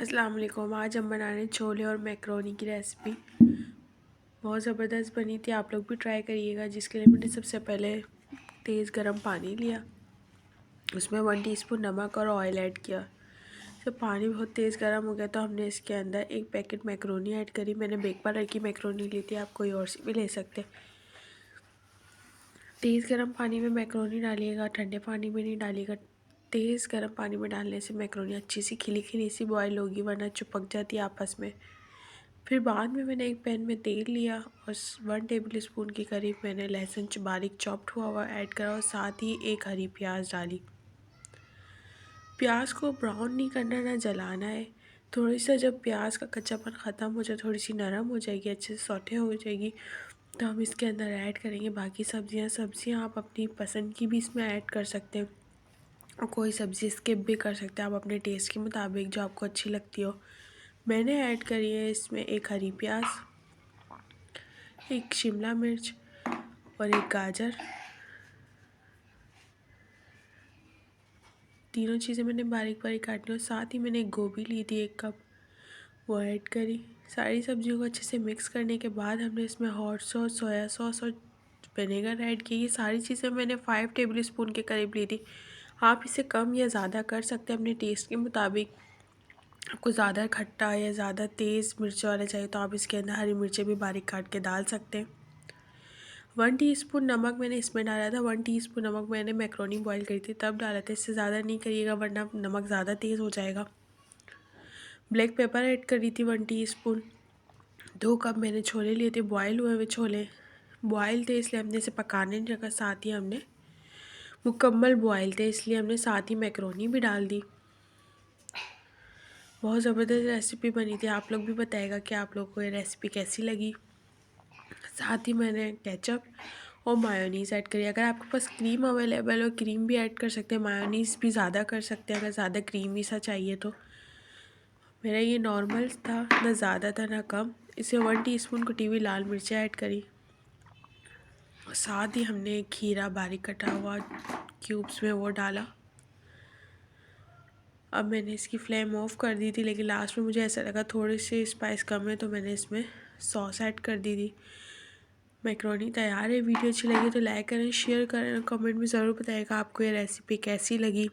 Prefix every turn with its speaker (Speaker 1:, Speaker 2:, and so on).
Speaker 1: अस्सलाम वालेकुम। आज हम बना रहे हैं छोले और मैक्रोनी की रेसिपी। बहुत ज़बरदस्त बनी थी, आप लोग भी ट्राई करिएगा। जिसके लिए मैंने सबसे पहले तेज़ गरम पानी लिया, उसमें 1 टीस्पून नमक और ऑयल ऐड किया। जब पानी बहुत तेज़ गरम हो गया तो हमने इसके अंदर 1 पैकेट मैक्रोनी ऐड करी। मैंने बेक पाउडर की मैक्रोनी ली थी, आप कोई और सी भी ले सकते। तेज़ गरम पानी में मैक्रोनी डालिएगा, ठंडे पानी में नहीं डालिएगा। तेज़ गरम पानी में डालने से मैक्रोनी अच्छी सी खिली खिली सी बॉयल होगी, वरना चिपक जाती है आपस में। फिर बाद में मैंने एक पैन में तेल लिया और 1 टेबल स्पून के करीब मैंने लहसुन बारीक चॉप्ड हुआ ऐड करा और साथ ही एक हरी प्याज डाली। प्याज को ब्राउन नहीं करना, ना जलाना है। थोड़ी सा जब प्याज का कच्चापन ख़त्म हो जाए, थोड़ी सी नरम हो जाएगी, अच्छे से सौटे हो जाएगी, तो हम इसके अंदर ऐड करेंगे बाकी सब्जियां आप अपनी पसंद की भी इसमें ऐड कर सकते हैं और कोई सब्ज़ी स्किप भी कर सकते हैं आप अपने टेस्ट के मुताबिक, जो आपको अच्छी लगती हो। मैंने ऐड करी है इसमें एक हरी प्याज, एक शिमला मिर्च और एक गाजर। तीनों चीज़ें मैंने बारीक बारीक काटी और साथ ही मैंने एक गोभी ली थी 1 कप, वो ऐड करी। सारी सब्जियों को अच्छे से मिक्स करने के बाद हमने इसमें हॉट सॉस, सोया सॉस और विनेगर ऐड की। ये सारी चीज़ें मैंने 5 टेबल स्पून के करीब ली थी। आप इसे कम या ज़्यादा कर सकते हैं अपने टेस्ट के मुताबिक। आपको ज़्यादा खट्टा या ज़्यादा तेज़ मिर्च वाला चाहिए तो आप इसके अंदर हरी मिर्चें भी बारीक काट के डाल सकते हैं। 1 टीस्पून नमक मैंने इसमें डाला था। 1 टीस्पून नमक मैंने मैक्रोनी बॉईल करी थी तब डाला था, इससे ज़्यादा नहीं करिएगा वरना नमक ज़्यादा तेज़ हो जाएगा। ब्लैक पेपर ऐड करी थी 1 टीस्पून। 2 कप मैंने छोले लिए थे, बॉयल हुए हुए छोले। बॉयल थे इसलिए हमने इसे पकाने नहीं रखा, साथ ही हमने मुकम्मल बॉयल थे इसलिए हमने साथ ही मैक्रोनी भी डाल दी। बहुत ज़बरदस्त रेसिपी बनी थी, आप लोग भी बताएगा कि आप लोग को ये रेसिपी कैसी लगी। साथ ही मैंने केचप और मायोनीज़ ऐड करी। अगर आपके पास क्रीम अवेलेबल हो, क्रीम भी ऐड कर सकते हैं, मायोनीज़ भी ज़्यादा कर सकते हैं अगर ज़्यादा क्रीमी सा चाहिए तो। मेरा ये नॉर्मल था, ना ज़्यादा था ना कम। इसे 1 टीस्पून कुटी हुई लाल मिर्चें ऐड करी। साथ ही हमने खीरा बारीक कटा हुआ क्यूब्स में वो डाला। अब मैंने इसकी फ्लेम ऑफ कर दी थी, लेकिन लास्ट में मुझे ऐसा लगा थोड़ी सी स्पाइस कम है तो मैंने इसमें सॉस ऐड कर दी थी। मैक्रोनी तैयार है। वीडियो अच्छी लगी तो लाइक करें, शेयर करें, कमेंट में ज़रूर बताइएगा आपको ये रेसिपी कैसी लगी।